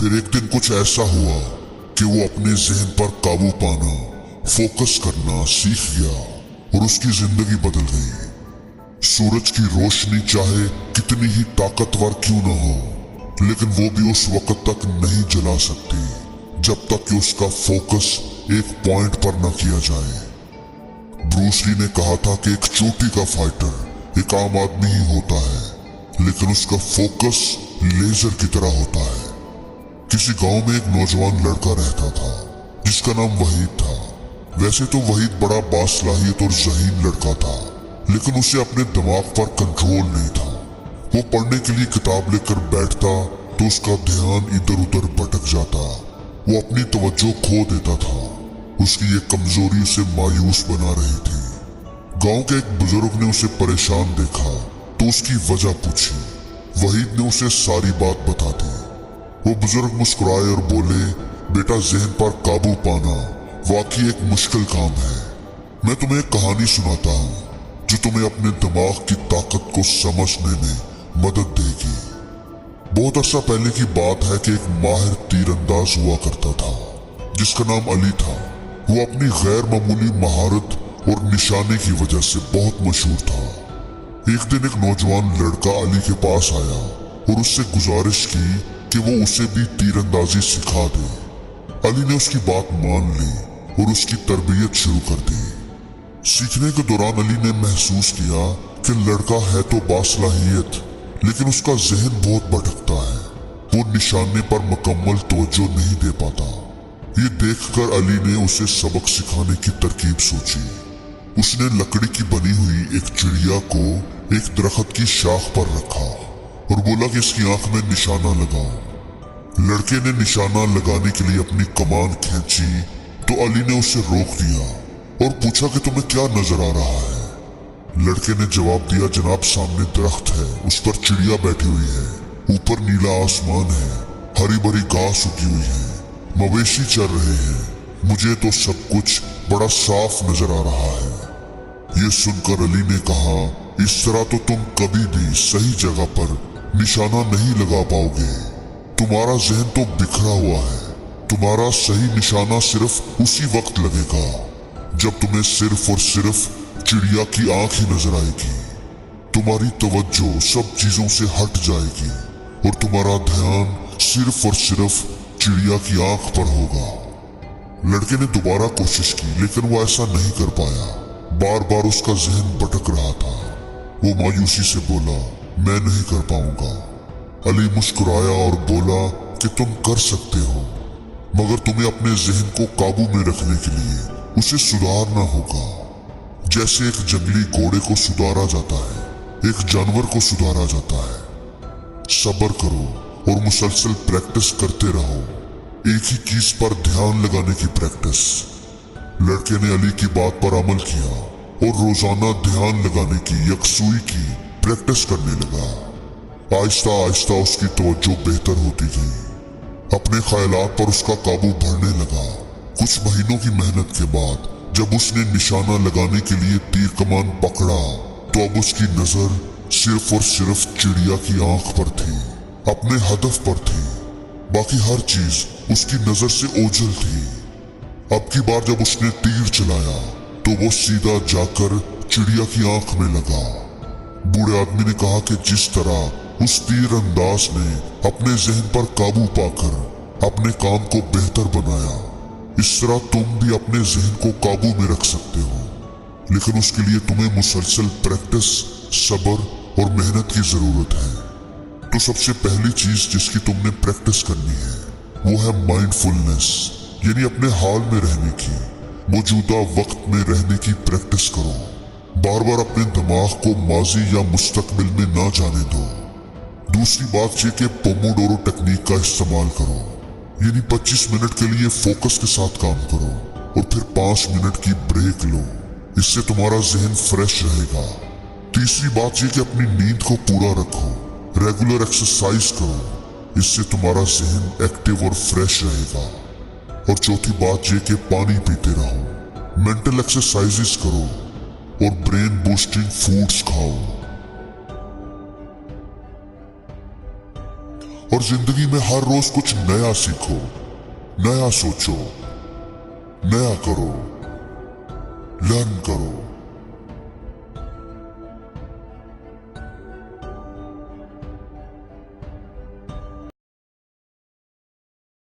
फिर एक दिन कुछ ऐसा हुआ कि वो अपने जहन पर काबू पाना, फोकस करना सीख गया और उसकी जिंदगी बदल गई। सूरज की रोशनी चाहे कितनी ही ताकतवर क्यों न हो, लेकिन वो भी उस वक्त तक नहीं जला सकती जब तक कि उसका फोकस एक पॉइंट पर न किया जाए। ब्रूस ली ने कहा था कि एक चोटी का फाइटर एक आम आदमी ही होता है, लेकिन उसका फोकस लेजर की तरह होता है। किसी गांव में एक नौजवान लड़का रहता था जिसका नाम वहीद था। वैसे तो वहीद बड़ा बासलाहियत और ज़हीन लड़का था, लेकिन उसे अपने दिमाग पर कंट्रोल नहीं था। वो पढ़ने के लिए किताब लेकर बैठता तो उसका ध्यान इधर उधर भटक जाता। वो अपनी तवज्जो खो देता था। उसकी ये कमजोरी उसे मायूस बना रही थी। गांव के एक बुजुर्ग ने उसे परेशान देखा तो उसकी वजह पूछी। वहीद ने उसे सारी बात बता दी। वो बुजुर्ग मुस्कुराए और बोले, बेटा, जहन पर काबू पाना वाकई एक मुश्किल काम है। मैं तुम्हें एक कहानी सुनाता हूँ जो तुम्हें अपने दिमाग की ताकत को समझने में मदद देगी। बहुत अर्सा पहले की बात है कि एक माहिर तीरंदाज हुआ करता था जिसका नाम अली था। वो अपनी गैर मामूली महारत और निशाने की वजह से बहुत मशहूर था। एक दिन एक नौजवान लड़का अली के पास आया और उससे गुजारिश की कि वो उसे भी तीरंदाजी सिखा दे। अली ने उसकी बात मान ली और उसकी तरबियत शुरू कर दी। सीखने के दौरान अली ने महसूस किया कि लड़का है तो बासलाहियत, लेकिन उसका जहन बहुत भटकता है। वो निशाने पर मुकम्मल तवज्जो नहीं दे पाता। ये देखकर अली ने उसे सबक सिखाने की तरकीब सोची। उसने लकड़ी की बनी हुई एक चिड़िया को एक दरख्त की शाख पर रखा और बोला कि इसकी आंख में निशाना लगाओ। लड़के ने निशाना लगाने के लिए अपनी कमान खींची तो अली ने उसे रोक दिया और पूछा कि तुम्हें क्या नजर आ रहा है। लड़के ने जवाब दिया, जनाब, सामने दरख्त है, उस पर चिड़िया बैठी हुई है, ऊपर नीला आसमान है, हरी भरी घास उगी हुई है, मवेशी चर रहे हैं। मुझे तो सब कुछ बड़ा साफ नजर आ रहा है। ये सुनकर अली ने कहा, इस तरह तो तुम कभी भी सही जगह पर निशाना नहीं लगा पाओगे। तुम्हारा जहन तो बिखरा हुआ है। तुम्हारा सही निशाना सिर्फ उसी वक्त लगेगा जब तुम्हें सिर्फ और सिर्फ चिड़िया की आंख ही नजर आएगी। तुम्हारी तवज्जो सब चीजों से हट जाएगी और तुम्हारा ध्यान सिर्फ और सिर्फ चिड़िया की आंख पर होगा। लड़के ने दोबारा कोशिश की, लेकिन वो ऐसा नहीं कर पाया। बार बार उसका जहन भटक रहा था। वो मायूसी से बोला, मैं नहीं कर पाऊंगा। अली मुस्कुराया और बोला कि तुम कर सकते हो, मगर तुम्हें अपने जहन को काबू में रखने के लिए उसे सुधारना होगा। जैसे एक जंगली घोड़े को सुधारा जाता है, एक जानवर को सुधारा जाता है। सब्र करो और मुसलसल प्रैक्टिस करते रहो। एक ही चीज पर ध्यान लगाने की प्रैक्टिस। लड़के ने अली की बात पर अमल किया और रोजाना ध्यान लगाने की, यकसुई की प्रैक्टिस करने लगा। आहिस्ता आहिस्ता उसकी तवज्जो बेहतर होती गई। अपने ख्यालात पर उसका काबू बढ़ने लगा। कुछ महीनों की मेहनत के बाद जब उसने निशाना लगाने के लिए तीर कमान पकड़ा तो अब उसकी नजर सिर्फ और सिर्फ चिड़िया की आंख पर थी, अपने हदफ पर थी। बाकी हर चीज उसकी नजर से ओझल थी। अब की बार जब उसने तीर चलाया तो वो सीधा जाकर चिड़िया की आंख में लगा। बूढ़े आदमी ने कहा कि जिस तरह उस तीरंदाज ने अपने जहन पर काबू पाकर अपने काम को बेहतर बनाया, इस तरह तुम भी अपने जहन को काबू में रख सकते हो। लेकिन उसके लिए तुम्हें मुसलसल प्रैक्टिस, सब्र और मेहनत की जरूरत है। तो सबसे पहली चीज जिसकी तुमने प्रैक्टिस करनी है वो है माइंडफुलनेस, यानी अपने हाल में रहने की, मौजूदा वक्त में रहने की प्रैक्टिस करो। बार बार अपने दिमाग को माजी या मुस्तकबिल में ना जाने दो। दूसरी बात ये कि पोमोडोरो टेक्निक का इस्तेमाल करो, यानी 25 मिनट के लिए फोकस के साथ काम करो और फिर 5 मिनट की ब्रेक लो। इससे तुम्हारा जहन फ्रेश रहेगा। तीसरी बात ये कि अपनी नींद को पूरा रखो, रेगुलर एक्सरसाइज करो, इससे तुम्हारा जहन एक्टिव और फ्रेश रहेगा। और चौथी बात ये कि पानी पीते रहो, मेंटल एक्सरसाइजेस करो और ब्रेन बूस्टिंग फूड्स खाओ। और जिंदगी में हर रोज कुछ नया सीखो, नया सोचो, नया करो, लर्न करो।